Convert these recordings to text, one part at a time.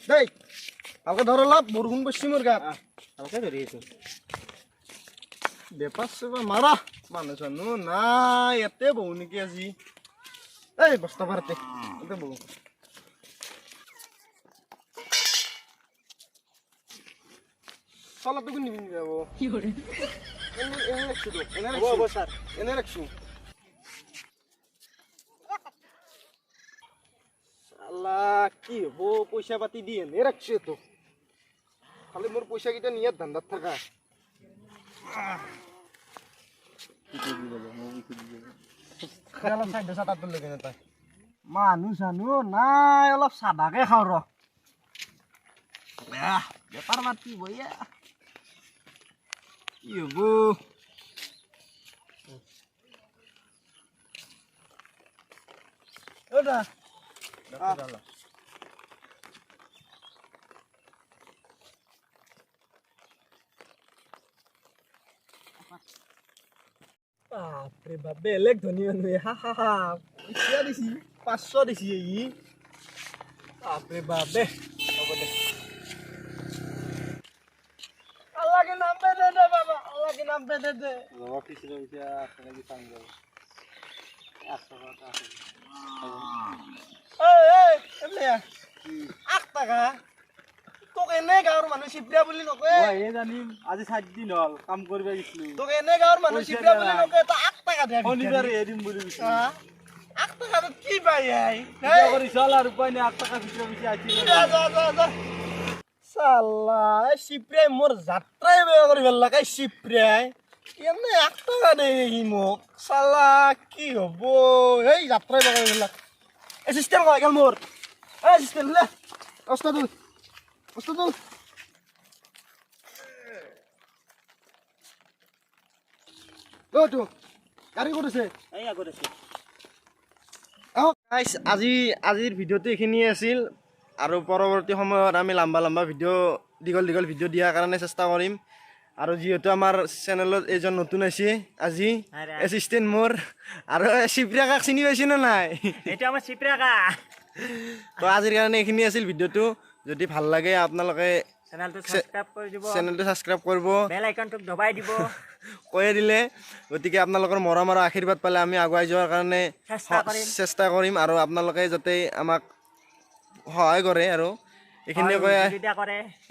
দেই ভালকে ধৰ অলপ বৰষুণ পৰছি মোৰ গাত ভালকে ধৰি আছো বেপাৰ চেপাৰ মাৰা মানুহ চানুহ নাই ইয়াতে বহু নেকি আজি এই বস্তা পাৰতে ইয়াতে বহু চলাটো কোন নিবি যাব কি কৰে এনে ৰাখছো তো এনে ৰাখছো শালা কি হব পয়সা পাতি দি এনে রাখছে তো খালি মোর পয়সা কিটা নিয়ে ধান্দাত থাকা মানুহ চানুহ নাই অলপ চাদাকে খাওঁ ৰ বেপাৰ মাতি বইয়া কি হব ওটা বাপরে বাপ বেলেগ ধনী মানুহ হা হা হা পইচা দিছি 500 দিছি ই বাপরে বাপ দে হ'ব দে আল্লাহকে নাম পে দে দে বাবা আল্লাহকে নাম পে দে দে বাবা কিছু পয়সা আছে নাকি সাঙ্গ 100 টাকা আছে এই এমনে 8 টাকা তোক এনে গাঁৱৰ মানুহ চিপৰা বুলি নকয় মই এই জানিম আজি 7 দিন হল কাম কৰিব গৈছিলো তোক এনে গাঁৱৰ মানুহ চিপৰা বুলি নকয় তা 8 টাকা দে শনিবাৰে এদিন বুলি কৈছিল 8 টাকা কি পাই আই কৰি চল আৰু উপায় নাই 8 টাকা ভিতৰত বেছি আছিল যা সালা চিপৰাই মোৰ যাত্ৰাই বেয়া কৰি পেলাক এই চিপৰাই এনে 8 টাকা দে হি মোক সালা কি হ'ব এই যাত্ৰাই বেয়া কৰি পেলাক এসিস্টেন্ট কয় গেল মোৰ এসিস্টেন্ট লে ওস্তাদ তো গাড়ী ক'ত আছে এই আগত আছে গাইস আজিৰ ভিডিঅ'টো এইখিনিয়ে আছিল আৰু পৰৱৰ্তী সময়ত আমি লম্বা ভিডিঅ' দীঘল ভিডিঅ' দিয়াৰ কাৰণে চেষ্টা কৰিম আৰু যিহেতু আমাৰ চেনেলত এজন নতুন আছে আজি এছিষ্টেণ্ট মোৰ আৰু চিপ্ৰাকাক চিনি পাইছে নে নাই এইটো আমাৰ চিপ্ৰাকা তো আজিৰ কাৰণে এইখিনি আছিল ভিডিঅ'টো যদি ভাল লাগে আপোনালোকে চেনেলটো সাবস্ক্ৰাইব কৰি দিব চেনেলটো সাবস্ক্ৰাইব কৰিব বেল আইকনটো দবাই দিব কৈ দিলে গতিকে আপোনালোকৰ মৰম আৰু আশীৰ্বাদ পালে আমি আগুৱাই যোৱাৰ কাৰণে চেষ্টা কৰিম আৰু আপোনালোকে যাতে আমাক সহায় কৰে আৰু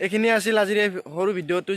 এইখিনি আছিল আজিৰ সৰু ভিডিঅ'টো